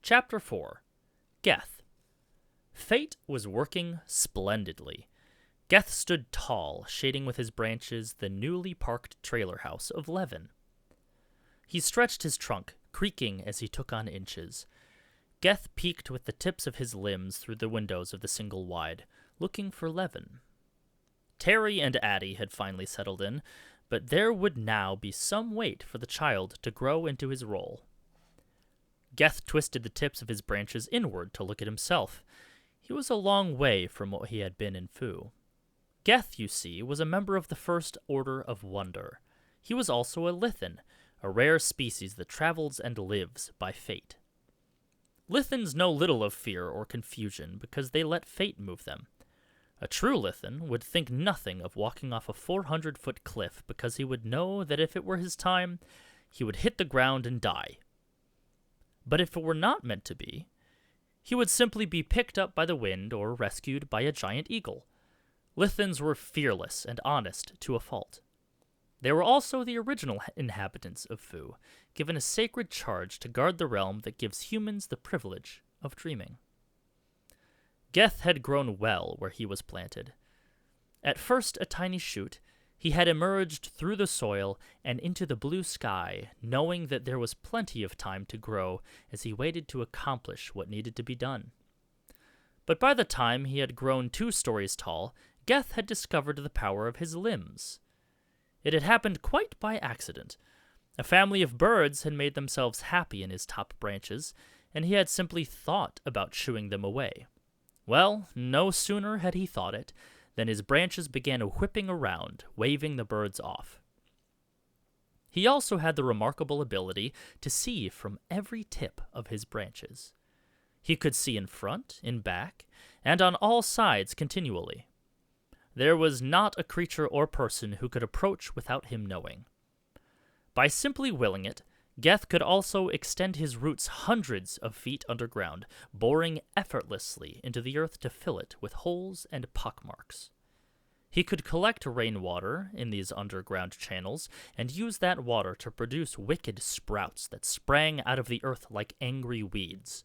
Chapter 4. Geth. Fate was working splendidly. Geth stood tall, shading with his branches the newly parked trailer house of Leven. He stretched his trunk, creaking as he took on inches. Geth peeked with the tips of his limbs through the windows of the single wide, looking for Leven. Terry and Addie had finally settled in, but there would now be some wait for the child to grow into his role. Geth twisted the tips of his branches inward to look at himself. He was a long way from what he had been in Fu. Geth, you see, was a member of the First Order of Wonder. He was also a Lithen, a rare species that travels and lives by fate. Lithens know little of fear or confusion because they let fate move them. A true Lithen would think nothing of walking off a 400-foot cliff because he would know that if it were his time, he would hit the ground and die. But if it were not meant to be, he would simply be picked up by the wind or rescued by a giant eagle. Lithens were fearless and honest to a fault. They were also the original inhabitants of Fu, given a sacred charge to guard the realm that gives humans the privilege of dreaming. Geth had grown well where he was planted. At first a tiny shoot, he had emerged through the soil and into the blue sky, knowing that there was plenty of time to grow as he waited to accomplish what needed to be done. But by the time he had grown 2 stories tall, Geth had discovered the power of his limbs. It had happened quite by accident. A family of birds had made themselves happy in his top branches, and he had simply thought about chewing them away. Well, no sooner had he thought it than his branches began whipping around, waving the birds off. He also had the remarkable ability to see from every tip of his branches. He could see in front, in back, and on all sides continually. There was not a creature or person who could approach without him knowing. By simply willing it, Geth could also extend his roots hundreds of feet underground, boring effortlessly into the earth to fill it with holes and pockmarks. He could collect rainwater in these underground channels and use that water to produce wicked sprouts that sprang out of the earth like angry weeds.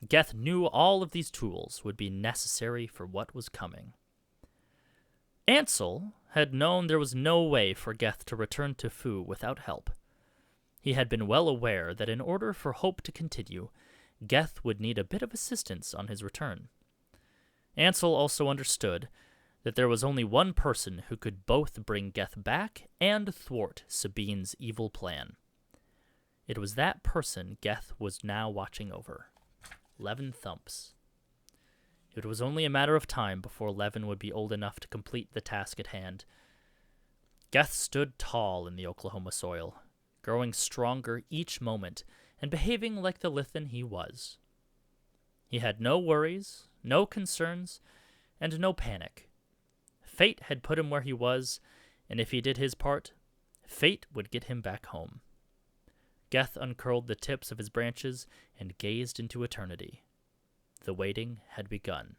Geth knew all of these tools would be necessary for what was coming. Ansel had known there was no way for Geth to return to Fu without help. He had been well aware that in order for hope to continue, Geth would need a bit of assistance on his return. Ansel also understood that there was only one person who could both bring Geth back and thwart Sabine's evil plan. It was that person Geth was now watching over, Leven Thumps. It was only a matter of time before Leven would be old enough to complete the task at hand. Geth stood tall in the Oklahoma soil, growing stronger each moment, and behaving like the Lithen he was. He had no worries, no concerns, and no panic. Fate had put him where he was, and if he did his part, fate would get him back home. Geth uncurled the tips of his branches and gazed into eternity. The waiting had begun.